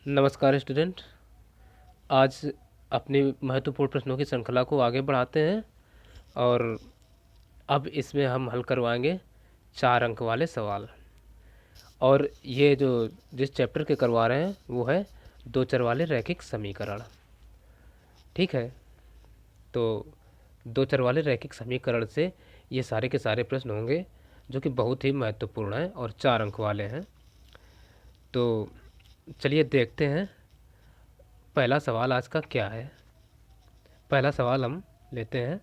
नमस्कार स्टूडेंट। आज अपनी महत्वपूर्ण प्रश्नों की श्रृंखला को आगे बढ़ाते हैं और अब इसमें हम हल करवाएंगे 4 अंक वाले सवाल। और ये जो जिस चैप्टर के करवा रहे हैं वो है दो चर वाले रैखिक समीकरण। ठीक है, तो दो चर वाले रैखिक समीकरण से ये सारे के सारे प्रश्न होंगे जो कि बहुत ही महत्वपूर्ण हैं और 4 अंक वाले हैं। तो चलिए देखते हैं पहला सवाल आज का क्या है। पहला सवाल हम लेते हैं।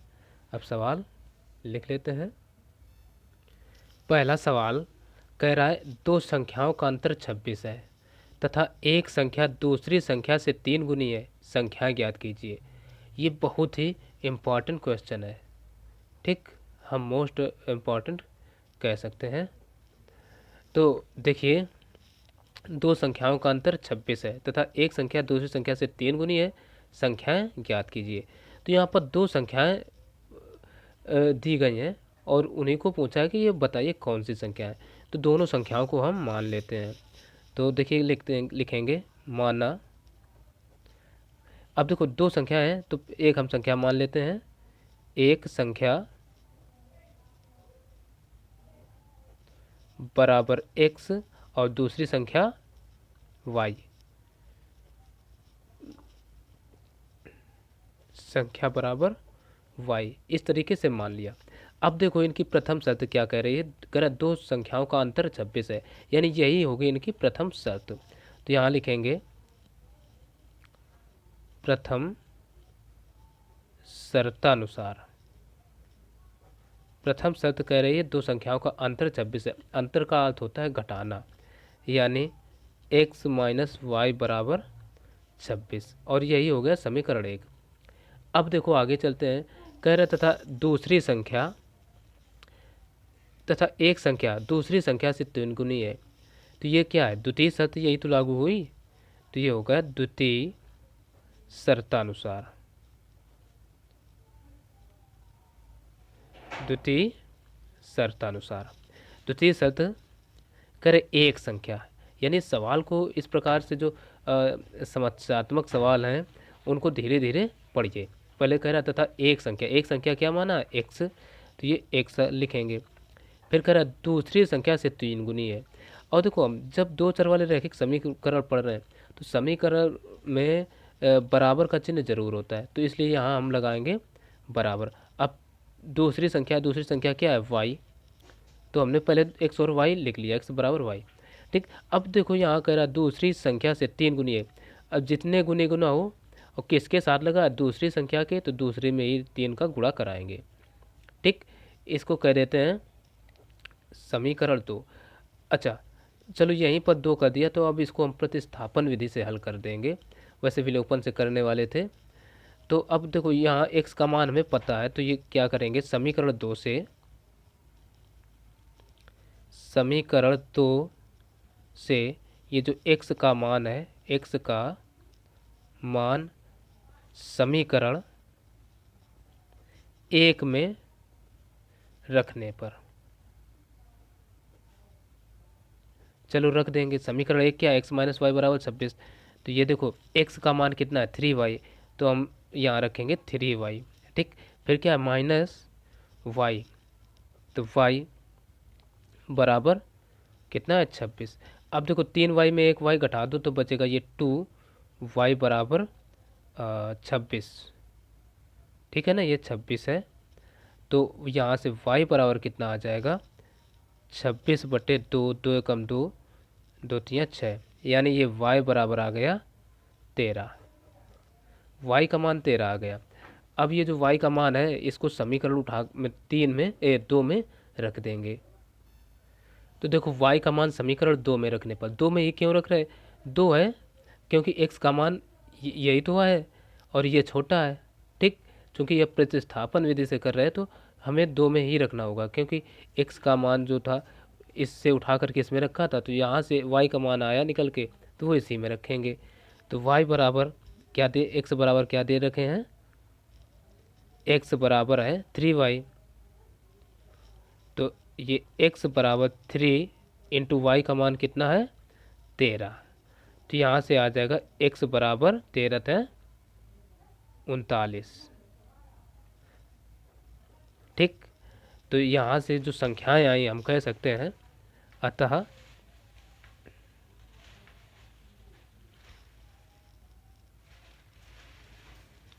अब सवाल लिख लेते हैं। पहला सवाल कह रहा है दो संख्याओं का अंतर 26 है तथा एक संख्या दूसरी संख्या से 3 गुनी है, संख्या ज्ञात कीजिए। ये बहुत ही इम्पॉर्टेंट क्वेश्चन है। ठीक, हम मोस्ट इम्पॉर्टेंट कह सकते हैं। तो देखिए, दो संख्याओं का अंतर 26 है तथा एक संख्या दूसरी संख्या से 3 गुनी है, संख्याएं ज्ञात कीजिए। तो यहाँ पर दो संख्याएं दी गई हैं और उन्हीं को पूछा है कि ये बताइए कौन सी संख्या है। तो दोनों संख्याओं को हम मान लेते हैं। तो देखिए लिखेंगे माना। अब देखो दो संख्या है तो एक हम संख्या मान लेते हैं। एक संख्या बराबर x और दूसरी संख्या y। संख्या बराबर y इस तरीके से मान लिया। अब देखो इनकी प्रथम शर्त क्या कह रही है। कह रहा दो संख्याओं का अंतर 26 है, यानी यही होगी इनकी प्रथम शर्त। तो यहाँ लिखेंगे प्रथम शर्तानुसार। प्रथम शर्त कह रही है दो संख्याओं का अंतर 26 है। अंतर का अर्थ होता है घटाना, यानी x माइनस वाई बराबर 26, और यही हो गया समीकरण 1। अब देखो आगे चलते हैं। कह रहे तथा दूसरी संख्या तथा एक संख्या दूसरी संख्या से 3 गुनी है। तो ये क्या है, द्वितीय शर्त यही तो लागू हुई। तो ये होगा द्वितीय शर्तानुसार। द्वितीय शर्तानुसार। द्वितीय शर्त करे एक संख्या, यानी सवाल को इस प्रकार से जो समस्यात्मक सवाल हैं उनको धीरे धीरे पढ़िए। पहले कह रहा तथा एक संख्या क्या माना, x। तो ये x लिखेंगे। फिर कह रहा दूसरी संख्या से 3 गुनी है। और देखो हम जब दो चर वाले रैखिक समीकरण पढ़ रहे हैं तो समीकरण में बराबर का चिन्ह जरूर होता है, तो इसलिए यहाँ हम लगाएंगे बराबर। अब दूसरी संख्या क्या है, y। तो हमने पहले x और y लिख लिया, x बराबर y। ठीक, अब देखो यहाँ कह रहा दूसरी संख्या से 3 गुनी है। अब जितने गुने गुना हो और किसके साथ लगा, दूसरी संख्या के, तो दूसरे में ही 3 का गुणा कराएंगे। ठीक, इसको कह देते हैं समीकरण 2। अच्छा चलो यहीं पर 2 कर दिया, तो अब इसको हम प्रतिस्थापन विधि से हल कर देंगे। वैसे विलोपन से करने वाले थे। तो अब देखो यहाँ x का मान हमें पता है, तो ये क्या करेंगे, समीकरण 2 से ये जो x का मान है, x का मान समीकरण 1 में रखने पर, चलो रख देंगे। समीकरण 1 क्या है, x माइनस वाई बराबर 26। तो ये देखो x का मान कितना है, 3y, तो हम यहाँ रखेंगे 3y। ठीक, फिर क्या है माइनस y, तो y बराबर कितना है, 26। अब देखो 3y में एक y घटा दो तो बचेगा ये 2y बराबर 26। ठीक है ना, ये 26 है। तो यहाँ से y बराबर कितना आ जाएगा, 26/2, 2 कम 2, 2 3 6, यानी ये y बराबर आ गया 13। y का मान 13 आ गया। अब ये जो y का मान है इसको समीकरण उठा में 2 में रख देंगे। तो देखो y का मान समीकरण 2 में रखने पर, 2 में ही क्यों रख रहे, 2 है क्योंकि x का मान यही तो है और ये छोटा है। ठीक, क्योंकि ये प्रतिस्थापन विधि से कर रहे हैं तो हमें 2 में ही रखना होगा, क्योंकि x का मान जो था इससे उठा करके इसमें रखा था, तो यहाँ से y का मान आया निकल के, तो वो इसी में रखेंगे। तो y बराबर क्या दे, x बराबर क्या दे रखे हैं, x बराबर है 3y। तो ये x बराबर 3 इंटू वाई का मान कितना है, 13। तो यहाँ से आ जाएगा x बराबर 13 39। ठीक, तो यहाँ से जो संख्याएं आई हम कह सकते हैं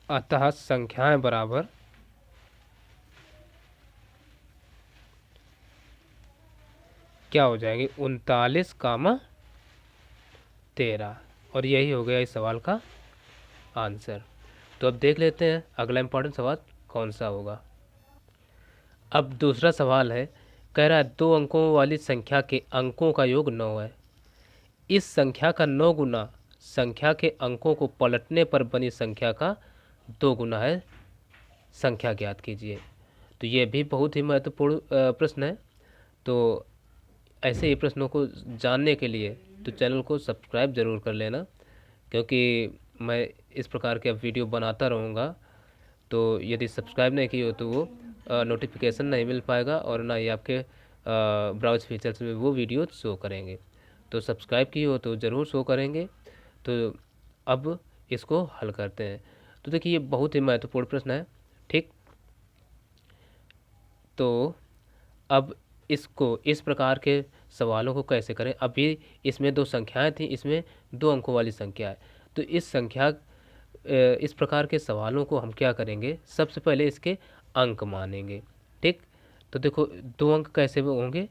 अतः संख्याएं बराबर क्या हो जाएंगे 39, 13, और यही हो गया इस सवाल का आंसर। तो अब देख लेते हैं अगला इंपॉर्टेंट सवाल कौन सा होगा। अब दूसरा सवाल है, कह रहा है 2 अंकों वाली संख्या के अंकों का योग 9 है। इस संख्या का 9 गुना संख्या के अंकों को पलटने पर बनी संख्या का 2 गुना है, संख्या ज्ञात कीजिए। तो ये भी बहुत ही महत्वपूर्ण प्रश्न है। तो ऐसे ही प्रश्नों को जानने के लिए तो चैनल को सब्सक्राइब ज़रूर कर लेना, क्योंकि मैं इस प्रकार के अब वीडियो बनाता रहूँगा। तो यदि सब्सक्राइब नहीं की हो तो वो नोटिफिकेशन नहीं मिल पाएगा और ना ही आपके ब्राउज फीचर्स में वो वीडियो शो करेंगे। तो सब्सक्राइब की हो तो ज़रूर शो करेंगे। तो अब इसको हल करते हैं। तो देखिए ये बहुत ही महत्वपूर्ण प्रश्न है। ठीक, तो अब इसको इस प्रकार के सवालों को कैसे करें। अभी इसमें 2 संख्याएं थी, इसमें 2 अंकों वाली संख्या है। तो इस प्रकार के सवालों को हम क्या करेंगे, सबसे पहले इसके अंक मानेंगे। ठीक, तो देखो 2 अंक कैसे होंगे,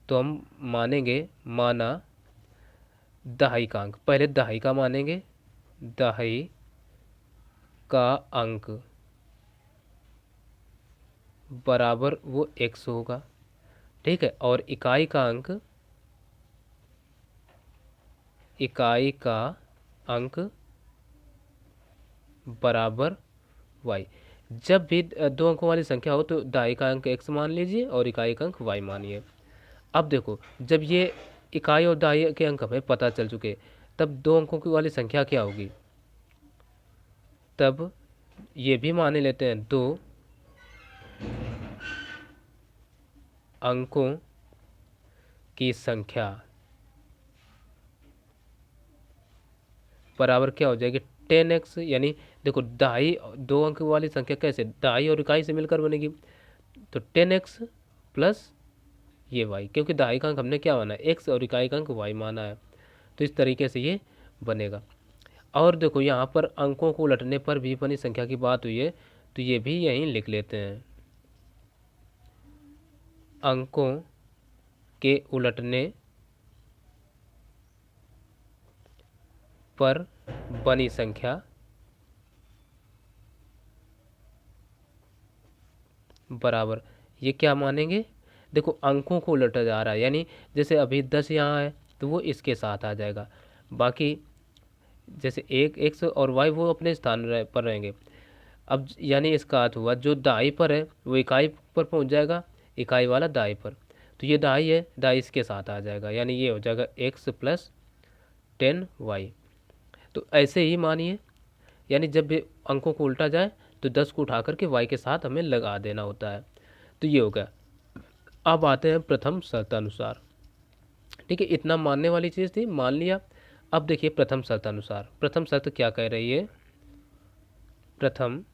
तो हम मानेंगे, माना दहाई का अंक, पहले दहाई का मानेंगे, दहाई का अंक बराबर वो x होगा। ठीक है, और इकाई का अंक बराबर y। जब भी 2 अंकों वाली संख्या हो तो दहाई का अंक x मान लीजिए और इकाई का अंक y मानिए। अब देखो जब ये इकाई और दहाई के अंक हमें पता चल चुके, तब 2 अंकों की वाली संख्या क्या होगी, तब ये भी मान लेते हैं 2 अंकों की संख्या बराबर क्या हो जाएगी 10x। यानी देखो दहाई 2 अंक वाली संख्या कैसे, दहाई और इकाई से मिलकर बनेगी। तो 10x प्लस ये y, क्योंकि दहाई का अंक हमने क्या माना है x और इकाई का अंक y माना है। तो इस तरीके से ये बनेगा। और देखो यहाँ पर अंकों को उलटने पर भी बनी संख्या की बात हुई है, तो ये भी यहीं लिख लेते हैं। अंकों के उलटने पर बनी संख्या बराबर, ये क्या मानेंगे, देखो अंकों को उलटा जा रहा है, यानी जैसे अभी 10 यहाँ है तो वो इसके साथ आ जाएगा। बाकी जैसे एक x और y वो अपने स्थान पर रहेंगे। अब यानी इसका अर्थ हुआ जो दाई पर है वो इकाई पर पहुंच जाएगा, इकाई वाला दाई पर। तो ये दाई है, दाई इसके साथ आ जाएगा, यानी ये हो जाएगा x प्लस 10y। तो ऐसे ही मानिए, यानी जब भी अंकों को उल्टा जाए तो 10 को उठा करके y के साथ हमें लगा देना होता है। तो ये हो गया। अब आते हैं प्रथम शर्तानुसार। ठीक है, इतना मानने वाली चीज़ थी, मान लिया। अब देखिए प्रथम शर्तानुसार, प्रथम शर्त क्या कह रही है, प्रथम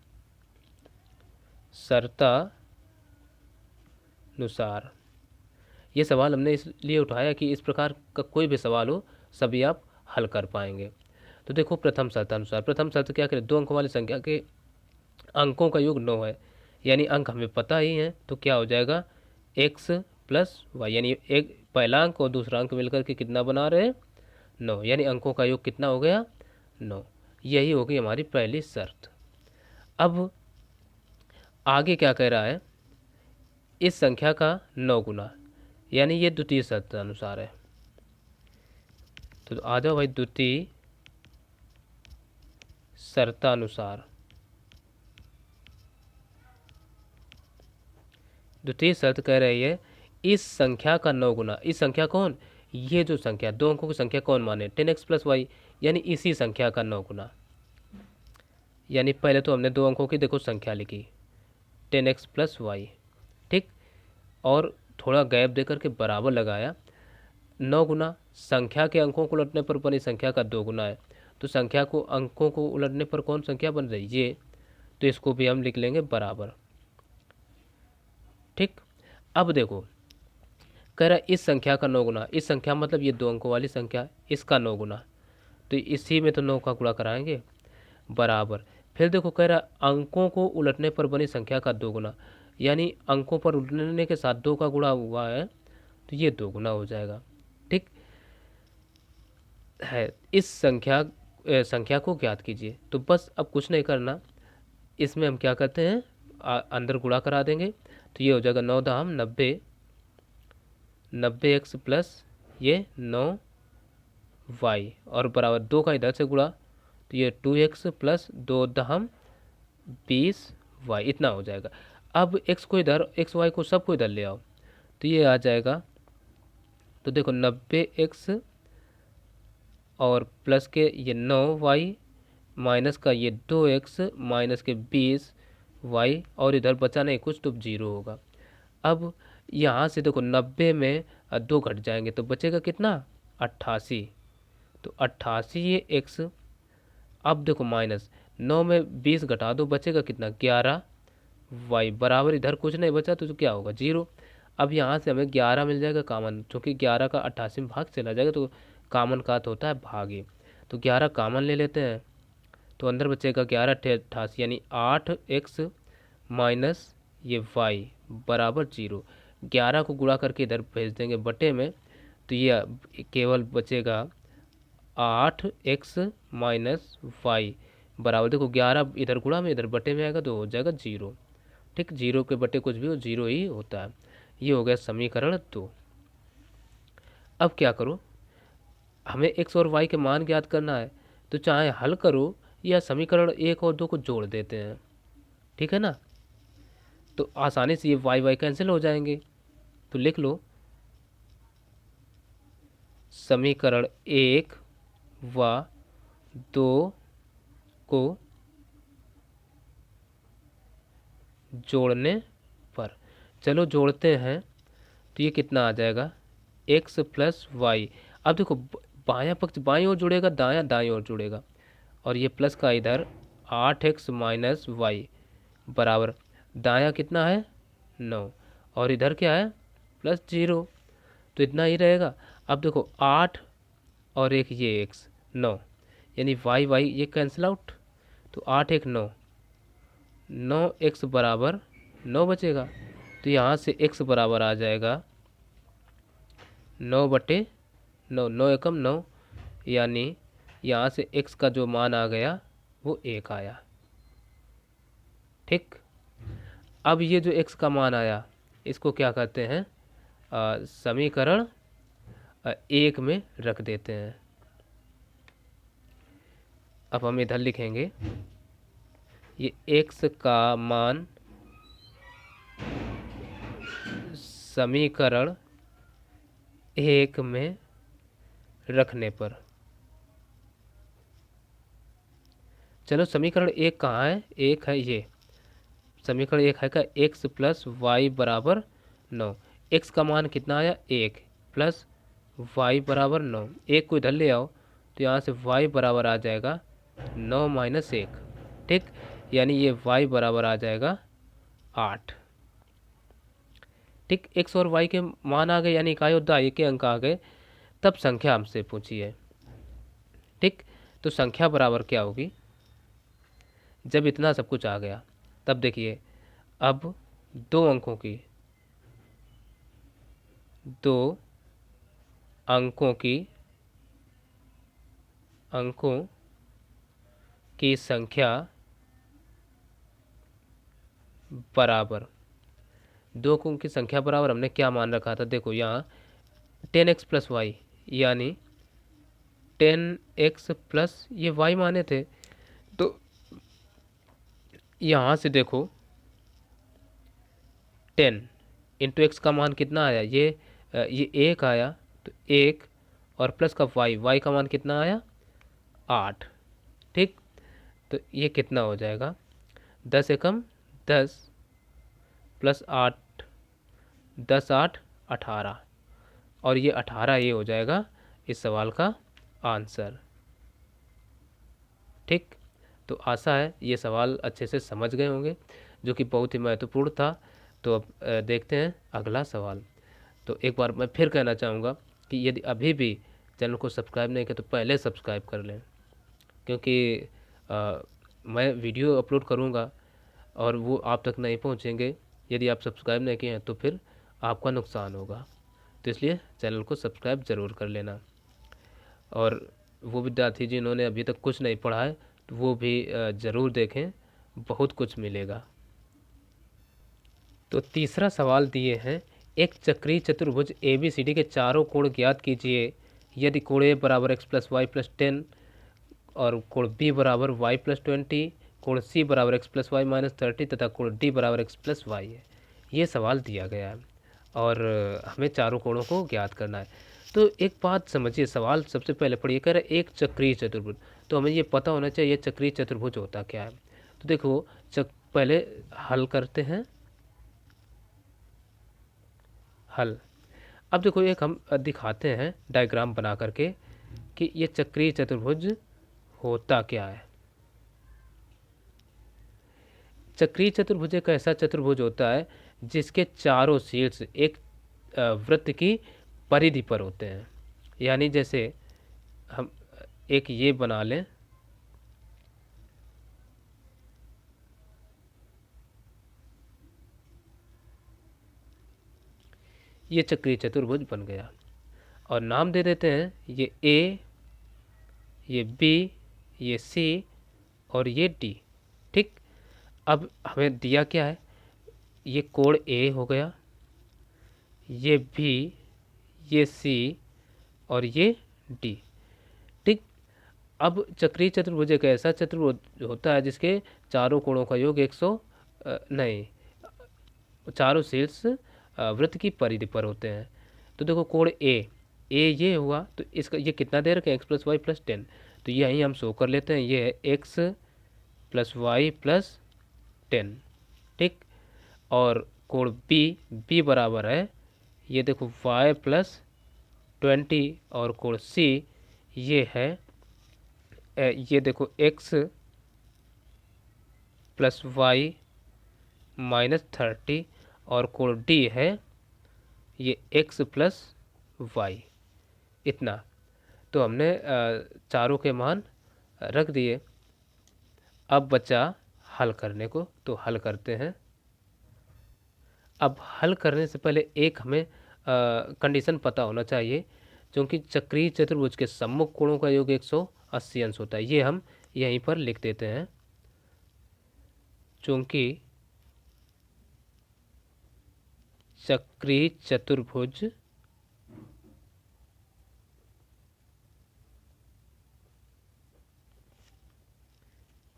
शर्तानुसार। ये सवाल हमने इसलिए उठाया कि इस प्रकार का कोई भी सवाल हो सभी आप हल कर पाएंगे। तो देखो प्रथम शर्तानुसार, प्रथम शर्त क्या करे, 2 अंकों वाली संख्या के अंकों का योग 9 है, यानी अंक हमें पता ही है। तो क्या हो जाएगा x प्लस वाई, यानी एक पहला अंक और दूसरा अंक मिलकर के कितना बना रहे हैं 9, यानी अंकों का योग कितना हो गया 9। यही होगी हमारी पहली शर्त। अब आगे क्या कह रहा है, इस संख्या का 9 गुना, यानी ये द्वितीय शर्त अनुसार है। तो आ जाओ भाई, द्वितीय शर्तानुसार। द्वितीय शर्त कह रही है इस संख्या का 9 गुना, इस संख्या कौन, ये जो संख्या 2 अंकों की संख्या कौन माने 10x प्लस वाई, यानी इसी संख्या का 9 गुना। यानी पहले तो हमने 2 अंकों की देखो संख्या लिखी 10x प्लस वाई, ठीक, और थोड़ा गैप देकर के बराबर लगाया 9 गुना, संख्या के अंकों को उलटने पर बनी संख्या का 2 गुना है। तो संख्या को अंकों को उलटने पर कौन संख्या बन रही ये, तो इसको भी हम लिख लेंगे बराबर। ठीक, अब देखो कह रहा है इस संख्या का 9 गुना, इस संख्या मतलब ये 2 अंकों वाली संख्या, इसका 9 गुना, तो इसी में तो 9 का गुणा कराएंगे बराबर। फिर देखो कह रहा है अंकों को उलटने पर बनी संख्या का 2 गुना, यानी अंकों पर उलटने के साथ 2 का गुणा हुआ है तो ये 2 गुना हो जाएगा। ठीक है, इस संख्या को ज्ञात कीजिए। तो बस अब कुछ नहीं करना, इसमें हम क्या करते हैं अंदर गुणा करा देंगे, तो ये हो जाएगा 9 दाम 90, 90x प्लस ये 9y और बराबर 2 का इधर से गुणा, तो ये 2x प्लस 2 दहम 20y इतना हो जाएगा। अब x को इधर, एक्स वाई को सबको इधर ले आओ, तो ये आ जाएगा, तो देखो 90x और प्लस के ये 9y माइनस का ये 2x माइनस के 20y और इधर बचा नहीं कुछ तो 0 होगा। अब यहाँ से देखो 90 में 2 घट जाएंगे तो बचेगा कितना 88, तो 88 ये x। अब देखो माइनस 9 में 20 घटा दो बचेगा कितना 11y बराबर, इधर कुछ नहीं बचा तो क्या होगा 0। अब यहाँ से हमें 11 मिल जाएगा कामन, क्योंकि 11 का 88 में भाग चला जाएगा तो कामन का होता है भागी, तो 11 कामन ले लेते हैं, तो अंदर बचेगा 11 88 यानी 8x माइनस ये y बराबर 0। 11 को गुणा करके इधर भेज देंगे बटे में, तो ये केवल बचेगा 8x माइनस y बराबर, देखो 11 इधर गुणा में इधर बटे में आएगा तो हो जाएगा 0। ठीक, 0 के बटे कुछ भी हो 0 ही होता है। ये हो गया समीकरण 2। अब क्या करो, हमें x और y के मान ज्ञात करना है, तो चाहे हल करो या समीकरण 1 और 2 को जोड़ देते हैं, ठीक है ना, तो आसानी से ये y कैंसिल हो जाएंगे। तो लिख लो समीकरण 1 व 2 को जोड़ने पर, चलो जोड़ते हैं, तो ये कितना आ जाएगा x प्लस वाई। अब देखो बायां पक्ष बाईं ओर जुड़ेगा, दायां दाईं ओर जुड़ेगा, और ये प्लस का इधर 8x माइनस वाई बराबर, दायां कितना है 9 और इधर क्या है प्लस 0, तो इतना ही रहेगा। अब देखो 8 और एक ये x 9 यानी y ये कैंसिल आउट, तो 8 एक 9, 9x बराबर 9 बचेगा, तो यहाँ से x बराबर आ जाएगा 9 बटे 9, 9 एकम 9, यानी यहाँ से x का जो मान आ गया वो 1 आया। ठीक, अब ये जो x का मान आया इसको क्या कहते हैं समीकरण 1 में रख देते हैं। अब हम इधर लिखेंगे ये x का मान समीकरण 1 में रखने पर, चलो समीकरण 1 कहाँ है, 1 है ये समीकरण 1 है का x प्लस वाई बराबर 9, x का मान कितना आया 1 प्लस y बराबर 9, 1 को इधर ले आओ तो यहाँ से y बराबर आ जाएगा 9 माइनस 1। ठीक, यानी ये y बराबर आ जाएगा 8। ठीक, x और y के मान आ गए, यानी इकाई और दाई के अंक आ गए। तब संख्या हमसे पूछी है। ठीक, तो संख्या बराबर क्या होगी, जब इतना सब कुछ आ गया तब देखिए अब 2 अंकों की संख्या बराबर, 2 अंकों की संख्या बराबर हमने क्या मान रखा था, देखो यहाँ 10x प्लस वाई यानी 10x प्लस ये y माने थे, तो यहाँ से देखो 10 इंटू एक्स का मान कितना आया, ये 1 आया, तो 1 और प्लस का y का मान कितना आया 8। ठीक, तो ये कितना हो जाएगा 10 एकम 10 प्लस 8, 10 8 18, और ये 18 ये हो जाएगा इस सवाल का आंसर। ठीक, तो आशा है ये सवाल अच्छे से समझ गए होंगे, जो कि बहुत ही महत्वपूर्ण था। तो अब देखते हैं अगला सवाल। तो एक बार मैं फिर कहना चाहूँगा कि यदि अभी भी चैनल को सब्सक्राइब नहीं किया तो पहले सब्सक्राइब कर लें, क्योंकि मैं वीडियो अपलोड करूँगा और वो आप तक नहीं पहुँचेंगे यदि आप सब्सक्राइब नहीं किए हैं, तो फिर आपका नुकसान होगा। तो इसलिए चैनल को सब्सक्राइब ज़रूर कर लेना। और वो विद्यार्थी जिन्होंने अभी तक कुछ नहीं पढ़ा है तो वो भी ज़रूर देखें, बहुत कुछ मिलेगा। तो तीसरा सवाल दिए हैं, एक चक्रीय चतुर्भुज ABCD के चारों कोण ज्ञात कीजिए यदि कोण A बराबर x प्लस वाई प्लस 10 और कोण B बराबर y प्लस 20, कोण C बराबर x प्लस वाई माइनस 30 तथा कोण D बराबर x प्लस वाई है। ये सवाल दिया गया है और हमें चारों कोणों को ज्ञात करना है। तो एक बात समझिए, सवाल सबसे पहले पढ़िए, कह रहे एक चक्रीय चतुर्भुज, तो हमें ये पता होना चाहिए चक्रीय चतुर्भुज होता क्या है। तो देखो पहले हल करते हैं, हल। अब देखो एक हम दिखाते हैं डायग्राम बना करके कि ये चक्रीय चतुर्भुज होता क्या है। चक्रीय चतुर्भुज एक ऐसा चतुर्भुज होता है जिसके चारों शीर्ष एक वृत्त की परिधि पर होते हैं। यानी जैसे हम एक ये बना लें, ये चक्रीय चतुर्भुज बन गया और नाम दे देते हैं ये A, ये B, ये C और ये D। ठीक, अब हमें दिया क्या है, ये कोण A हो गया, ये B, ये C और ये D। ठीक, अब चक्रीय चतुर्भुज एक ऐसा चतुर्भुज होता है जिसके चारों कोणों का योग 100 नहीं, चारों शीर्ष वृत्त की परिधि पर होते हैं। तो देखो कोण ए ये हुआ, तो इसका ये कितना दे रखे, x प्लस वाई प्लस 10, तो यही हम शो कर लेते हैं, ये है x प्लस वाई प्लस 10। ठीक, और कोण बी बराबर है, ये देखो y प्लस 20 और कोण c ये है ये देखो x प्लस वाई माइनस 30 और कोण D है ये x प्लस वाई, इतना। तो हमने चारों के मान रख दिए। अब बचा हल करने को, तो हल करते हैं। अब हल करने से पहले एक हमें कंडीशन पता होना चाहिए, क्योंकि चक्रीय चतुर्भुज के सम्मुख कोणों का योग 180 अंश होता है। ये हम यहीं पर लिख देते हैं, चूंकि चक्रीय चतुर्भुज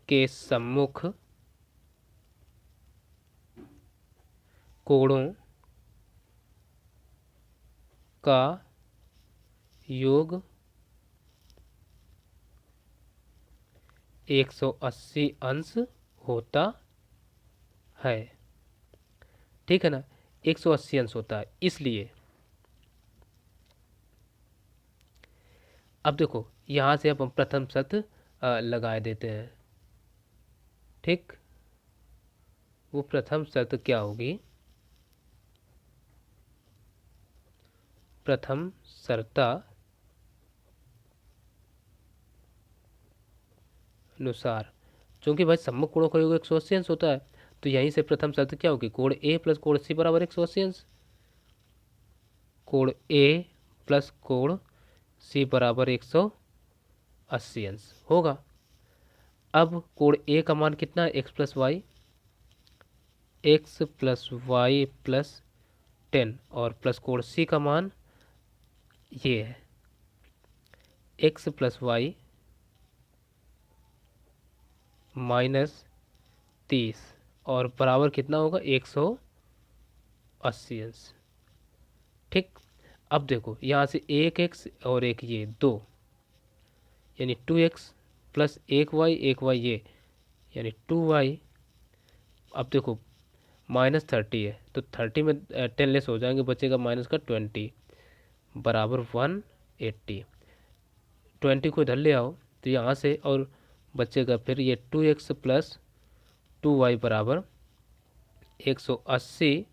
के सम्मुख कोणों का योग 180 अंश होता है। ठीक है ना, 180 अंश होता है। इसलिए अब देखो यहाँ से अब हम प्रथम शर्त लगा देते हैं। ठीक, वो प्रथम शर्त क्या होगी, प्रथम शर्ता अनुसार, क्योंकि भाई सम्मुख कोणों का योग 180 अंश होता है, तो यहीं से प्रथम शर्त क्या होगी, कोण A प्लस कोण C बराबर 180 अंश। कोण A प्लस कोण C बराबर 180 अंश होगा। अब कोण A का मान कितना है, x प्लस वाई प्लस 10 और प्लस कोण C का मान ये है x प्लस वाई माइनस 30 और बराबर कितना होगा, 180 अंश। ठीक, अब देखो यहाँ से एक x और एक ये 2, यानी 2x प्लस एक वाई ये, यानी 2y। अब देखो माइनस 30 है, तो 30 में 10 लेस हो जाएंगे, बचेगा माइनस का 20 बराबर 180। 20 को इधर ले आओ तो यहाँ से और बचेगा फिर ये 2x प्लस 2y बराबर 180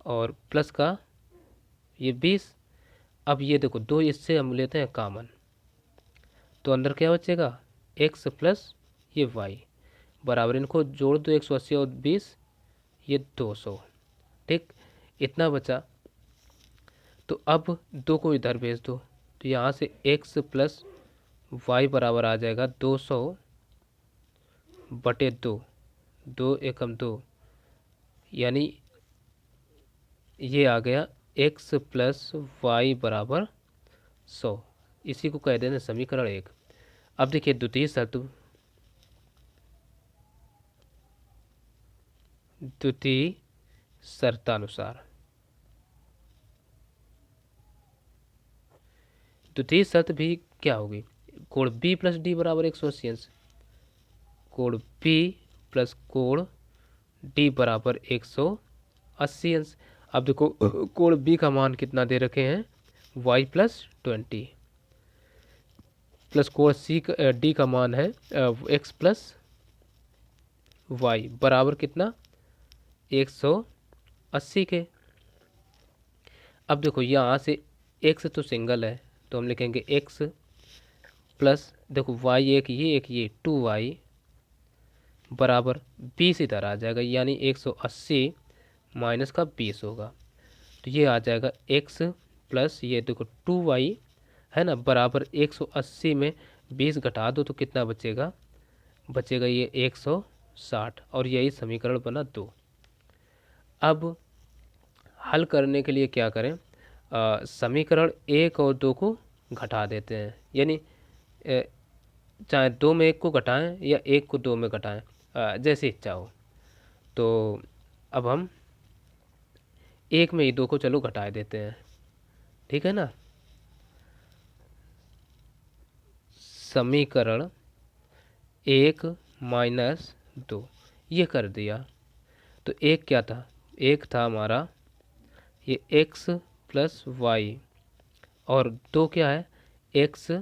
और प्लस का ये 20। अब ये देखो दो इससे हम लेते हैं कॉमन, तो अंदर क्या बचेगा x प्लस ये y बराबर, इनको जोड़ दो 180 और 20 ये 200। ठीक, इतना बचा। तो अब दो को इधर भेज दो तो यहाँ से x प्लस वाई बराबर आ जाएगा 200 बटे 2, 2 एकम 2, यानी ये आ गया x प्लस वाई बराबर 100। इसी को कह देना समीकरण 1। अब देखिए द्वितीय शर्तानुसार, द्वितीय शर्त भी क्या होगी, कोण B प्लस डी बराबर 180 अंश, कोण B प्लस कोण D बराबर 180 अंश। अब देखो कोण B का मान कितना दे रखे हैं y प्लस 20 प्लस कोण D का मान है x प्लस वाई बराबर कितना 180 के। अब देखो यहाँ से x तो सिंगल है तो हम लिखेंगे x प्लस देखो y एक ये 2y बराबर 20 इधर आ जाएगा, यानी 180 माइनस का 20 होगा, तो ये आ जाएगा x प्लस ये देखो 2y है ना बराबर 180 में 20 घटा दो तो कितना बचेगा, बचेगा ये 160, और यही समीकरण बना 2। अब हल करने के लिए क्या करें, समीकरण 1 और 2 को घटा देते हैं, यानी चाहे 2 में 1 को घटाएं या 1 को 2 में घटाएं, जैसी इच्छा हो। तो अब हम 1 में ही 2 को चलो घटा देते हैं, ठीक है ना। समीकरण 1 माइनस 2 ये कर दिया, तो एक क्या था, एक था हमारा ये x प्लस वाई और 2 क्या है x,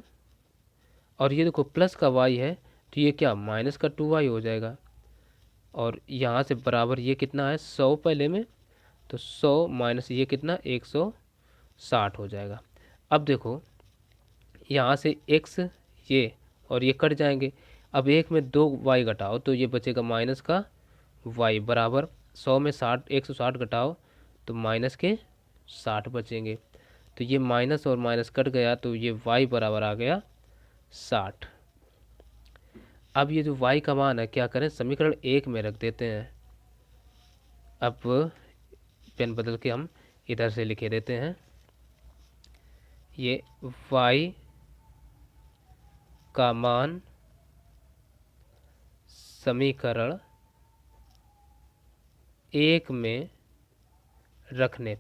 और ये देखो प्लस का y है तो ये क्या माइनस का 2y हो जाएगा, और यहाँ से बराबर ये कितना है 100 पहले में, तो 100 माइनस ये कितना 160 हो जाएगा। अब देखो यहाँ से x ये और ये कट जाएंगे, अब 1 में 2y घटाओ तो ये बचेगा माइनस का y बराबर 100 में 60 160 घटाओ तो माइनस के 60 बचेंगे, तो ये माइनस और माइनस कट गया तो ये y बराबर आ गया 60। अब ये जो y का मान है क्या करें समीकरण 1 में रख देते हैं। अब पेन बदल के हम इधर से लिखे देते हैं, ये y का मान समीकरण 1 में रखने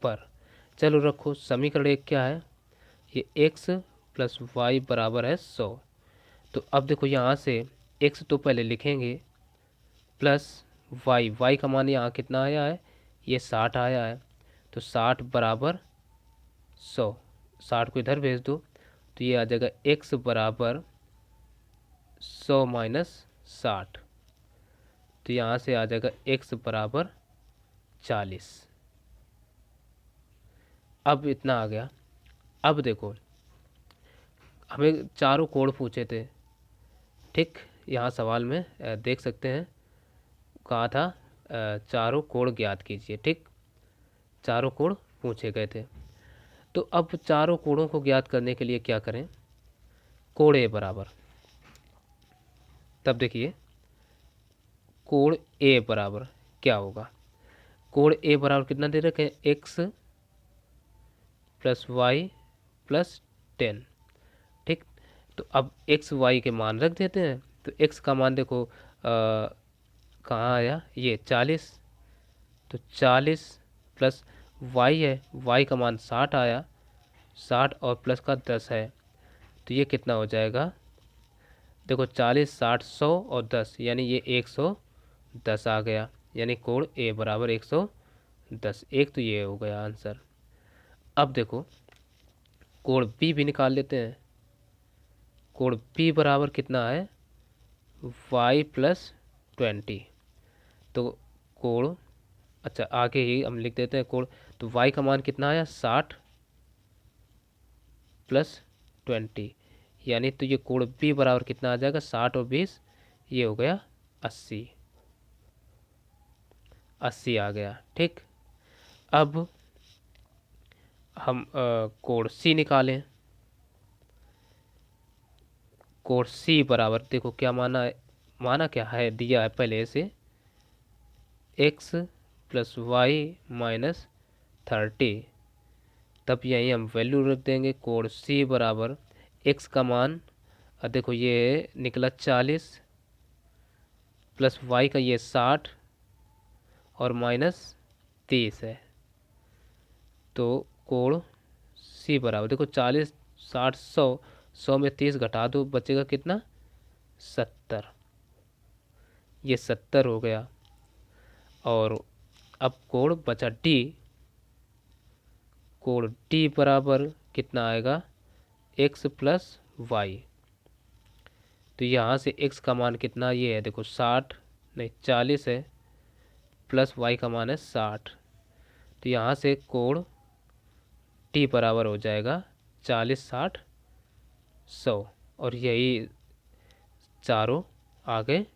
पर चलो रखो, समीकरण 1 क्या है, ये x प्लस वाई बराबर है 100। तो अब देखो यहाँ से x तो पहले लिखेंगे प्लस y का मान यहाँ कितना आया है, ये 60 आया है, तो 60 बराबर 100, 60 को इधर भेज दो तो ये आ जाएगा x बराबर 100 माइनस 60, तो यहाँ से आ जाएगा x बराबर 40। अब इतना आ गया। अब देखो हमें चारों कोण पूछे थे, ठीक, यहाँ सवाल में देख सकते हैं कहा था चारों कोण ज्ञात कीजिए, ठीक, चारों कोण पूछे गए थे। तो अब चारों कोणों को ज्ञात करने के लिए क्या करें, कोण ए बराबर, तब देखिए कोण ए बराबर क्या होगा, कोण ए बराबर कितना दे रखे हैं x प्लस वाई प्लस 10, ठीक। तो अब x y के मान रख देते हैं, तो x का मान देखो कहाँ आया ये 40, तो 40 प्लस y है, y का मान 60 आया, 60 और प्लस का 10 है, तो ये कितना हो जाएगा, देखो 40 60 100 और 10 यानी ये 110 आ गया, यानी कोण ए बराबर 110। एक तो ये हो गया आंसर। अब देखो कोण बी भी निकाल लेते हैं। कोण बी बराबर कितना है, y प्लस 20। तो कोण, अच्छा आगे ही हम लिख देते हैं कोण, तो y का मान कितना आया 60 प्लस 20, यानी तो ये कोण बी बराबर कितना आ जाएगा 60 और 20, ये हो गया 80। 80 आ गया। ठीक, अब हम कोण सी निकालें। कोण सी बराबर देखो क्या माना है, माना क्या है, दिया है पहले से x प्लस वाई माइनस 30। तब यहीं हम वैल्यू रख देंगे। कोण सी बराबर x का मान, देखो ये निकला 40 प्लस y का ये 60 और माइनस 30 है। तो कोण सी बराबर देखो 40 60 100, 100 में 30 घटा दो, बचेगा कितना 70। ये 70 हो गया। और अब कोण बचा डी। कोण डी बराबर कितना आएगा x प्लस वाई। तो यहाँ से x का मान कितना, ये है देखो 60 नहीं 40 है, प्लस y का मान है 60। तो यहाँ से कोण टी बराबर हो जाएगा 40 60 100, और यही चारों आ गए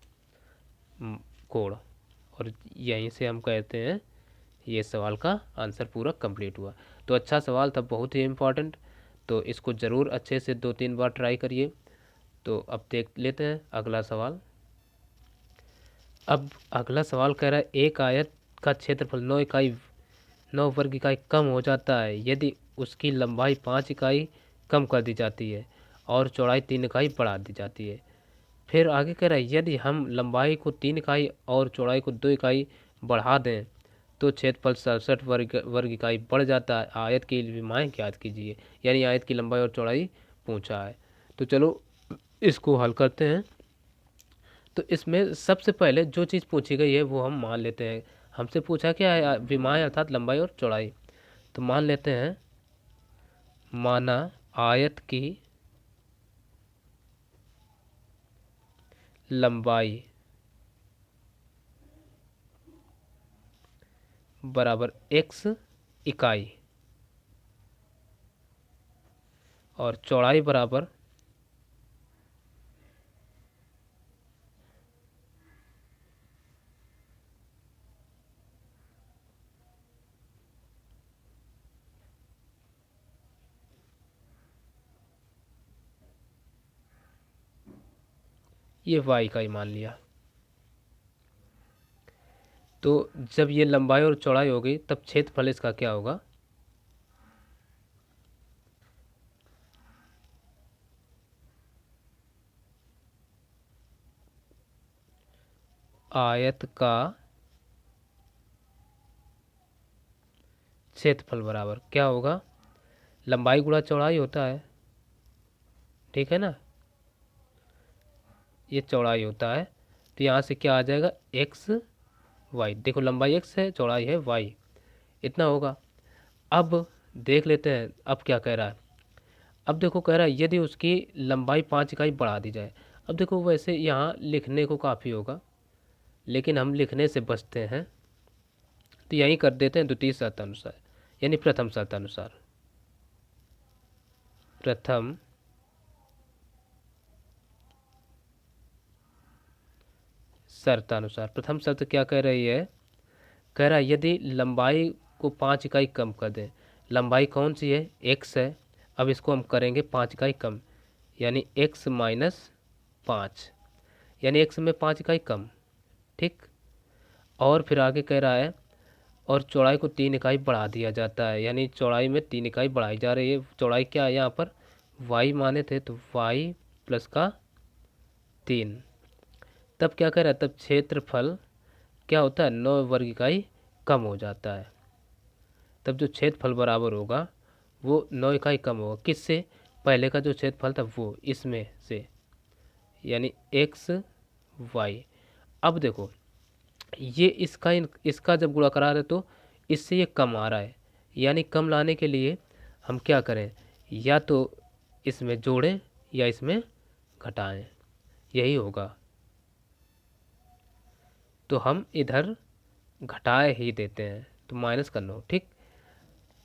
कोण। और यहीं से हम कहते हैं ये सवाल का आंसर पूरा कंप्लीट हुआ। तो अच्छा सवाल था, बहुत ही इम्पोर्टेंट। तो इसको ज़रूर अच्छे से 2-3 बार ट्राई करिए। तो अब देख लेते हैं अगला सवाल। अब अगला सवाल कह रहा है एक आयत का क्षेत्रफल 9 वर्ग इकाई कम हो जाता है यदि उसकी लंबाई 5 इकाई कम कर दी जाती है और चौड़ाई 3 इकाई बढ़ा दी जाती है। फिर आगे कह रहा है यदि हम लंबाई को 3 इकाई और चौड़ाई को 2 इकाई बढ़ा दें तो क्षेत्रफल 67 वर्ग इकाई बढ़ जाता है। आयत की विमाएँ ज्ञात कीजिए, यानी आयत की लंबाई और चौड़ाई पूछा है। तो चलो इसको हल करते हैं। तो इसमें सबसे पहले जो चीज़ पूछी गई है वो हम मान लेते हैं। हमसे पूछा क्या है, विमाएँ अर्थात लंबाई और चौड़ाई। तो मान लेते हैं, माना आयत की लंबाई बराबर x इकाई और चौड़ाई बराबर ये y इकाई मान लिया। तो जब ये लंबाई और चौड़ाई हो गई तब क्षेत्रफल इसका क्या होगा, आयत का क्षेत्रफल बराबर क्या होगा, लंबाई गुणा चौड़ाई होता है, ठीक है ना, ये चौड़ाई होता है। तो यहाँ से क्या आ जाएगा x y, देखो लंबाई x है चौड़ाई है y, इतना होगा। अब देख लेते हैं अब क्या कह रहा है। अब देखो कह रहा है यदि उसकी लंबाई 5 इकाई बढ़ा दी जाए। अब देखो वैसे यहाँ लिखने को काफ़ी होगा, लेकिन हम लिखने से बचते हैं, तो यहीं कर देते हैं द्वितीय शर्त अनुसार, यानी प्रथम शर्त अनुसार। प्रथम शर्तानुसार। प्रथम शर्त क्या कह रही है, कह रहा है यदि लंबाई को 5 इकाई कम कर दें। लंबाई कौन सी है, x है। अब इसको हम करेंगे 5 इकाई कम, यानी x माइनस 5, यानी x में 5 इकाई कम, ठीक। और फिर आगे कह रहा है और चौड़ाई को 3 इकाई बढ़ा दिया जाता है, यानी चौड़ाई में 3 इकाई बढ़ाई जा रही है। चौड़ाई क्या है यहाँ पर, y माने थे तो y प्लस का 3। तब क्या कह रहा है, तब क्षेत्रफल क्या होता है 9 वर्ग इकाई कम हो जाता है। तब जो क्षेत्रफल बराबर होगा वो 9 इकाई कम होगा, किससे, पहले का जो क्षेत्रफल था वो इसमें से, यानी x y। अब देखो ये इसका जब गुणा करा रहे तो इससे ये कम आ रहा है, यानी कम लाने के लिए हम क्या करें, या तो इसमें जोड़ें या इसमें घटाएं, यही होगा। तो हम इधर घटाए ही देते हैं, तो माइनस का 9। ठीक,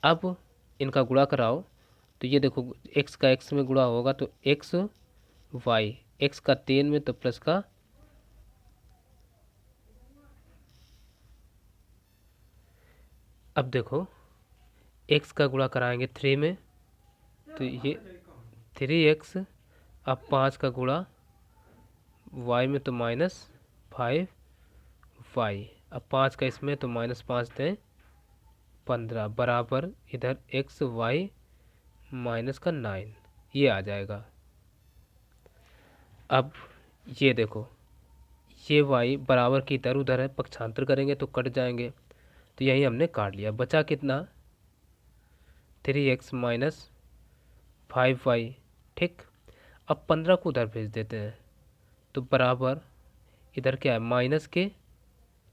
अब इनका गुणा कराओ तो ये देखो x का x में गुणा होगा तो x y, x का 3 में तो प्लस का, अब देखो x का गुणा कराएंगे 3 में तो ये 3x, अब 5 का गुणा y में तो -5y, अब 5 का इसमें तो -5 दें 15 बराबर इधर x y माइनस का 9, ये आ जाएगा। अब ये देखो ये y बराबर की इधर उधर है, पक्षांतर करेंगे तो कट जाएंगे, तो यही हमने काट लिया। बचा कितना, 3x माइनस 5y। ठीक, अब 15 को उधर भेज देते हैं तो बराबर इधर क्या है, माइनस के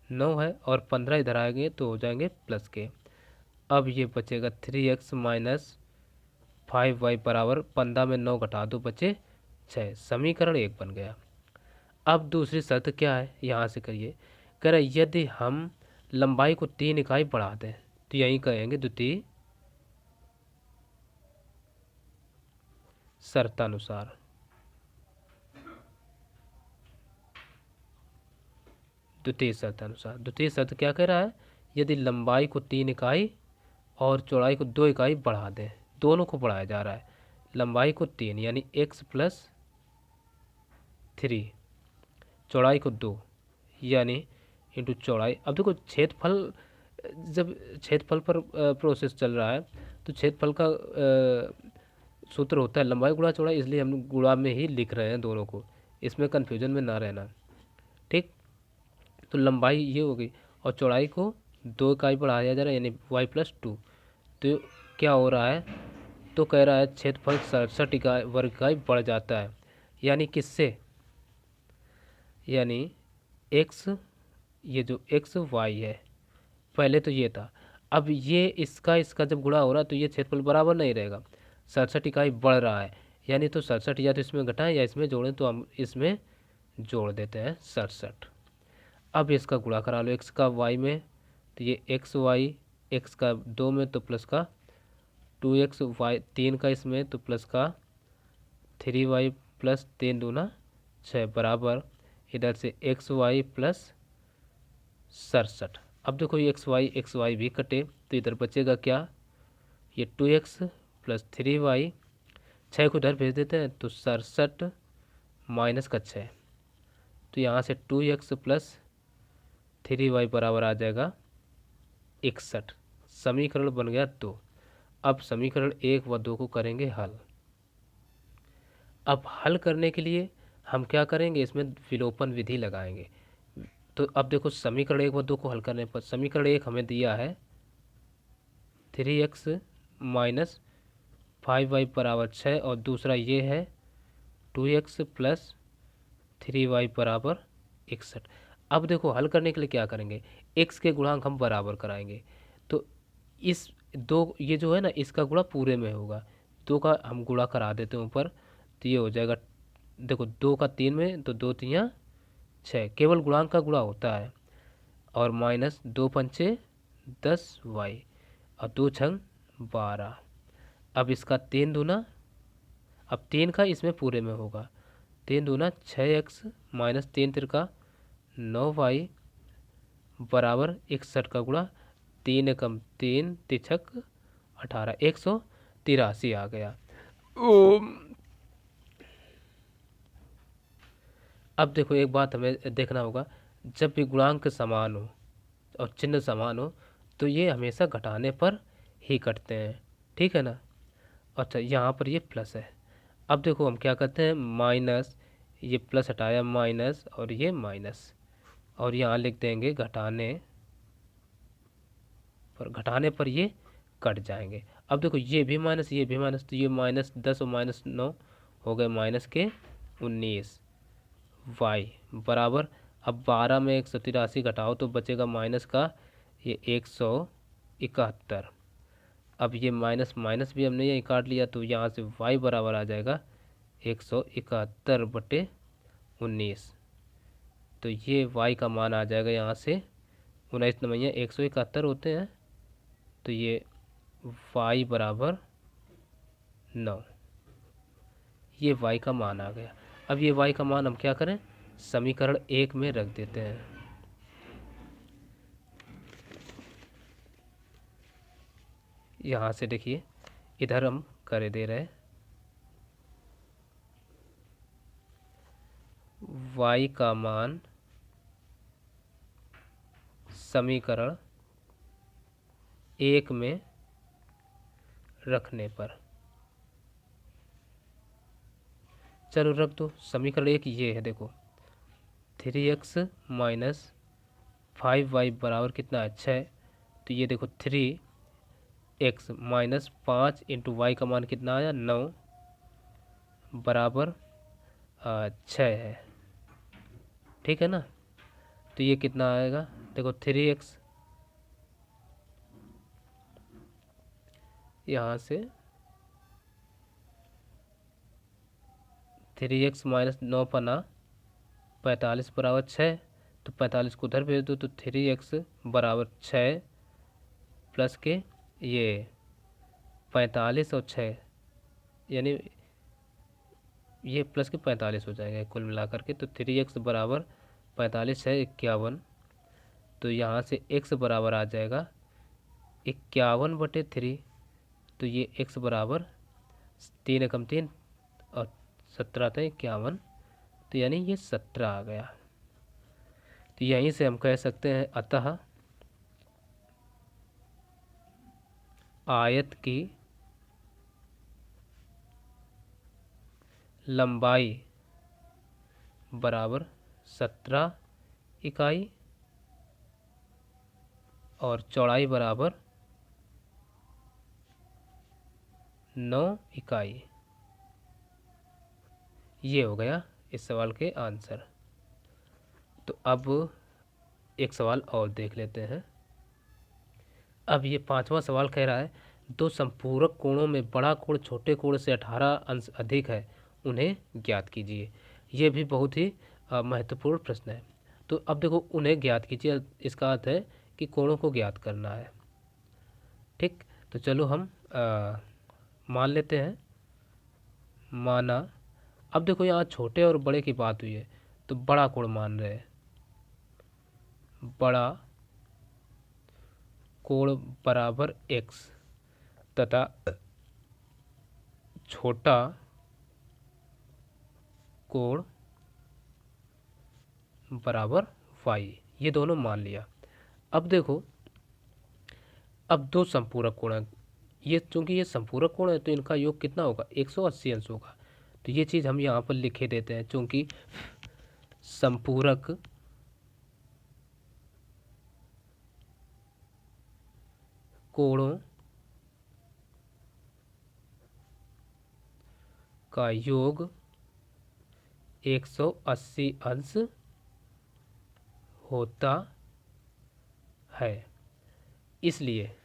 9 है और 15 इधर आएंगे तो हो जाएंगे प्लस के। अब ये बचेगा 3x माइनस 5y बराबर 15 में 9 घटा दो बचे 6, समीकरण 1 बन गया। अब दूसरी शर्त क्या है, यहाँ से करिए, कह रहे यदि हम लंबाई को 3 इकाई बढ़ा दें तो यहीं कहेंगे द्वितीय शर्तानुसार। द्वितीय शर्तानुसार, द्वितीय शर्त क्या कह रहा है, यदि लंबाई को 3 इकाई और चौड़ाई को 2 इकाई बढ़ा दें, दोनों को बढ़ाया जा रहा है, लंबाई को 3 यानी x प्लस 3, चौड़ाई को 2 यानी इंटू चौड़ाई। अब देखो क्षेत्रफल, जब क्षेत्रफल पर प्रोसेस चल रहा है तो क्षेत्रफल का सूत्र होता है लंबाई गुणा चौड़ाई, इसलिए हम गुणा में ही लिख रहे हैं दोनों को, इसमें कन्फ्यूजन में ना रहना। ठीक, तो लंबाई ये हो गई और चौड़ाई को 2 इकाई बढ़ाया जा रहा है यानी y प्लस 2। तो क्या हो रहा है, तो कह रहा है क्षेत्रफल 67 इकाई वर्ग इकाई बढ़ जाता है, यानी किससे, यानी x, ये जो x y है पहले तो ये था, अब ये इसका जब गुणा हो रहा है तो ये क्षेत्रफल बराबर नहीं रहेगा, 67 इकाई बढ़ रहा है, यानी तो 67 या तो इसमें घटाएं या इसमें जोड़ें, तो हम इसमें जोड़ देते हैं 67। अब इसका गुणा करा लो x का y में, तो ये x y, x का 2 में तो प्लस का 2x y, 3 का इसमें तो प्लस का 3y प्लस 3 दूना 6 बराबर इधर से एक्स वाई प्लस 67। अब देखो ये एक्स वाई भी कटे तो इधर बचेगा क्या, ये 2x प्लस 3y, 6 को इधर भेज देते हैं तो 67 माइनस का 6, तो यहाँ से 2x प्लस 3y बराबर आ जाएगा 61। समीकरण बन गया 2। अब समीकरण 1 व 2 को करेंगे हल। अब हल करने के लिए हम क्या करेंगे, इसमें विलोपन विधि लगाएंगे। तो अब देखो समीकरण 1 व 2 को हल करने पर समीकरण 1 हमें दिया है 3x माइनस 5y बराबर 6 और दूसरा ये है 2x प्लस 3y बराबर 61। अब देखो हल करने के लिए क्या करेंगे, x के गुणांक हम बराबर कराएंगे, तो इस दो ये जो है ना इसका गुणा पूरे में होगा, 2 का हम गुणा करा देते हैं ऊपर, तो ये हो जाएगा, देखो 2 का 3 में तो 2 3 6, केवल गुणांक का गुणा होता है, और माइनस 2 पंचे 10y और 2 छंग 12। अब इसका 3 दूना, अब 3 का इसमें पूरे में होगा, 3 दूना 6x माइनस 3 तिरका 9y बराबर 61 का गुणा 3 एकम 3 तिछक 18, 183 आ गया। अब देखो एक बात हमें देखना होगा, जब भी गुणांक समान हो और चिन्ह समान हो तो ये हमेशा घटाने पर ही कटते हैं, ठीक है ना। अच्छा यहाँ पर ये प्लस है, अब देखो हम क्या करते हैं, माइनस, ये प्लस हटाया माइनस और ये माइनस, और यहाँ लिख देंगे घटाने पर ये कट जाएंगे। अब देखो ये भी माइनस ये भी माइनस, तो ये माइनस 10 और माइनस 9 हो गए माइनस के 19 y बराबर, अब 12 में 183 घटाओ तो बचेगा माइनस का ये 171। अब ये माइनस माइनस भी हमने यही काट लिया, तो यहाँ से y बराबर आ जाएगा 171/19। तो ये y का मान आ जाएगा यहाँ से 19 171 होते हैं, तो ये y बराबर 9। ये y का मान आ गया। अब ये y का मान हम क्या करें, समीकरण 1 में रख देते हैं। यहाँ से देखिए इधर हम कर दे रहे हैं y का मान समीकरण 1 में रखने पर, चलो रख दो। समीकरण 1 ये है, देखो 3x माइनस 5y बराबर कितना है, 6। तो ये देखो 3x माइनस 5 इंटू वाई का मान कितना आया, 9 बराबर 6 है, ठीक है ना। तो ये कितना आएगा, देखो 3x यहाँ से 3x माइनस 9 पना 45 बराबर 6, तो 45 को उधर भेज दो, तो 3x बराबर 6 प्लस के ये 45 और 6, यानी ये प्लस के 45 हो जाएगा कुल मिलाकर के। तो 3x बराबर 45 है 51, तो यहाँ से x बराबर आ जाएगा 51/3। तो ये x बराबर 3 एकम 3 और 17 था 51, तो यानी ये 17 आ गया। तो यहीं से हम कह सकते हैं अतः आयत की लंबाई बराबर 17 इकाई और चौड़ाई बराबर 9 इकाई। ये हो गया इस सवाल के आंसर। तो अब एक सवाल और देख लेते हैं। अब ये 5वां सवाल कह रहा है, दो संपूरक कोणों में बड़ा कोण छोटे कोण से 18 अंश अधिक है, उन्हें ज्ञात कीजिए। ये भी बहुत ही महत्वपूर्ण प्रश्न है। तो अब देखो उन्हें ज्ञात कीजिए, इसका अर्थ है कि कोणों को ज्ञात करना है, ठीक। तो चलो हम मान लेते हैं। माना, अब देखो यहाँ छोटे और बड़े की बात हुई है, तो बड़ा कोण मान रहे हैं। बड़ा कोण बराबर x तथा छोटा कोण बराबर y, ये दोनों मान लिया। अब देखो, अब दो संपूरक कोण है, ये चूंकि ये संपूरक कोण है तो इनका योग कितना होगा, 180 अंश होगा। तो ये चीज़ हम यहाँ पर लिखे देते हैं, चूंकि संपूरक कोणों का योग 180 अंश होता है, इसलिए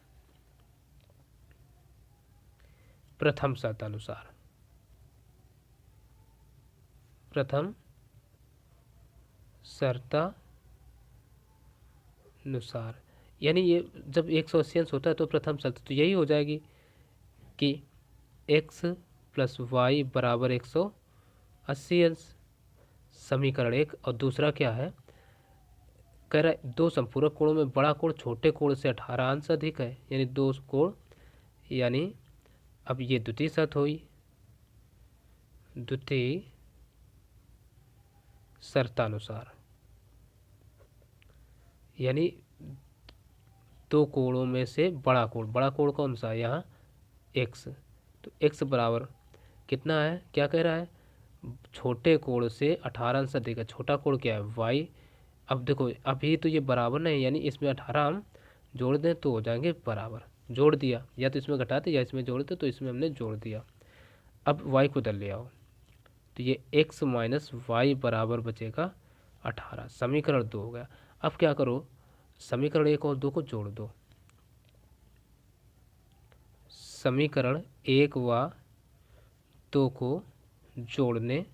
प्रथम शर्तानुसार, प्रथम शर्तानुसार, यानी ये जब 180 अंश होता है तो प्रथम शर्त तो यही हो जाएगी कि x प्लस वाई बराबर 180 अंश, समीकरण 1। और दूसरा क्या है, कह रहा है दो संपूरक कोणों में बड़ा कोण छोटे कोण से 18 अंश अधिक है, यानी दो कोण, यानी अब ये द्वितीय शर्त हुई, द्वितीय शर्तानुसार, यानी दो कोणों में से बड़ा कोण कौन सा है यहाँ, x। तो x बराबर कितना है, क्या कह रहा है, छोटे कोण से 18 अंश अधिक है। छोटा कोण क्या है, y। अब देखो अभी तो ये बराबर नहीं, यानी इसमें 18 हम जोड़ दें तो हो जाएंगे बराबर, जोड़ दिया, या तो इसमें घटाते या इसमें जोड़ते, तो इसमें हमने जोड़ दिया। अब y को उधर ले आओ, तो ये x माइनस वाई बराबर बचेगा 18, समीकरण 2 हो गया। अब क्या करो, समीकरण 1 और 2 को जोड़ दो, समीकरण 1 व 2 को जोड़ने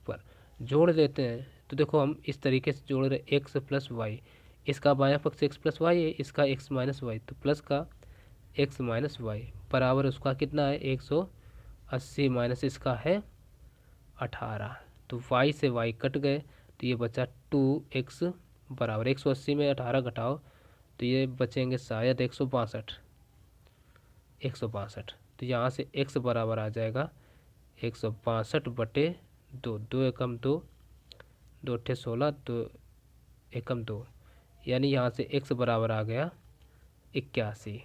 पर जोड़ देते हैं। तो देखो हम इस तरीके से जोड़ रहे एक्स प्लस वाई, इसका बायां पक्ष एक्स प्लस वाई है, इसका एक्स माइनस वाई, तो प्लस का एक्स माइनस वाई बराबर उसका कितना है 180 माइनस इसका है 18। तो वाई से वाई कट गए तो ये बचा 2x बराबर 180 में 18 घटाओ तो ये बचेंगे शायद 162। तो यहाँ से x बराबर आ जाएगा 162/2। 2 एकम 2, 2 अट्ठे 16, 2 एकम 2, यानी यहाँ से x बराबर आ गया 81।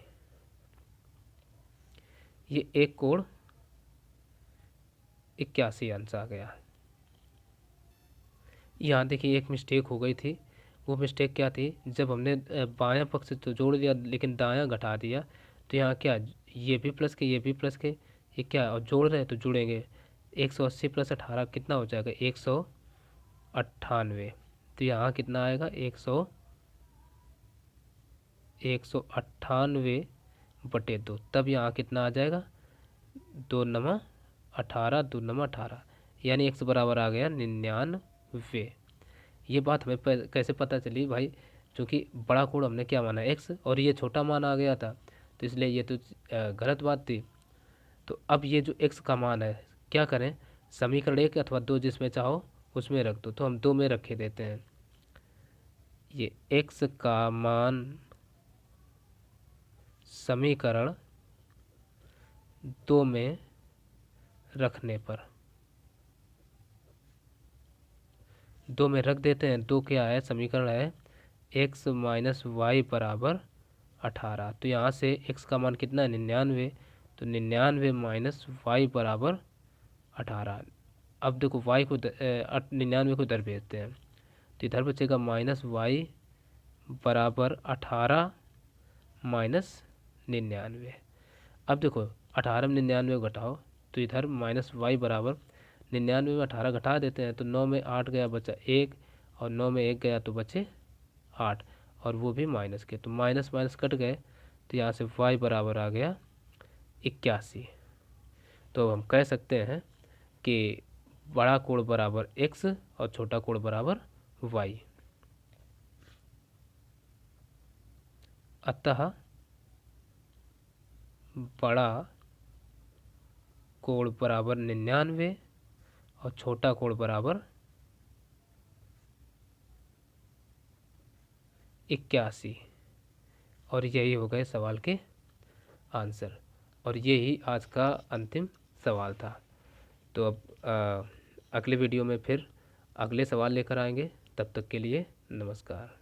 ये एक कोण 81 अंश आ गया। यहाँ देखिए एक मिस्टेक हो गई थी, वो मिस्टेक क्या थी, जब हमने बायां पक्ष तो जोड़ दिया लेकिन दायां घटा दिया, तो यहाँ क्या ये भी प्लस के ये भी प्लस के, ये क्या और जोड़ रहे हैं तो जुड़ेंगे। 180 प्लस 18 कितना हो जाएगा 198। तो यहाँ कितना आएगा 198/2। तब यहाँ कितना आ जाएगा 2 नमा 18, 2 नमा 18, यानी x बराबर आ गया 99। ये बात हमें कैसे पता चली भाई, क्योंकि बड़ा कोण हमने क्या माना x और ये छोटा मान आ गया था, तो इसलिए ये तो गलत बात थी। तो अब ये जो x का मान है क्या करें, समीकरण 1 अथवा 2 जिसमें चाहो उसमें रख दो, तो हम 2 में रखे देते हैं। ये x का मान समीकरण 2 में रखने पर 2 में रख देते हैं। 2 क्या है, समीकरण है x माइनस वाई बराबर 18। तो यहाँ से x का मान कितना है 99, तो 99 माइनस वाई बराबर 18। अब देखो y को 99 को इधर भेजते हैं, तो इधर बचेगा माइनस वाई बराबर 18 माइनस 99। अब देखो 18 में 99 घटाओ तो इधर माइनस वाई बराबर 99 में 18 घटा देते हैं, तो 9 में 8 गया बचा 1, और 9 में 1 गया तो बचे 8, और वो भी माइनस के, तो माइनस माइनस कट गए, तो यहाँ से y बराबर आ गया 81। तो हम कह सकते हैं कि बड़ा कोण बराबर x और छोटा कोण बराबर y। अतः बड़ा कोण बराबर 99 और छोटा कोण बराबर 81। और यही हो गए सवाल के आंसर, और यही आज का अंतिम सवाल था। तो अब अगले वीडियो में फिर अगले सवाल लेकर आएंगे। तब तक के लिए नमस्कार।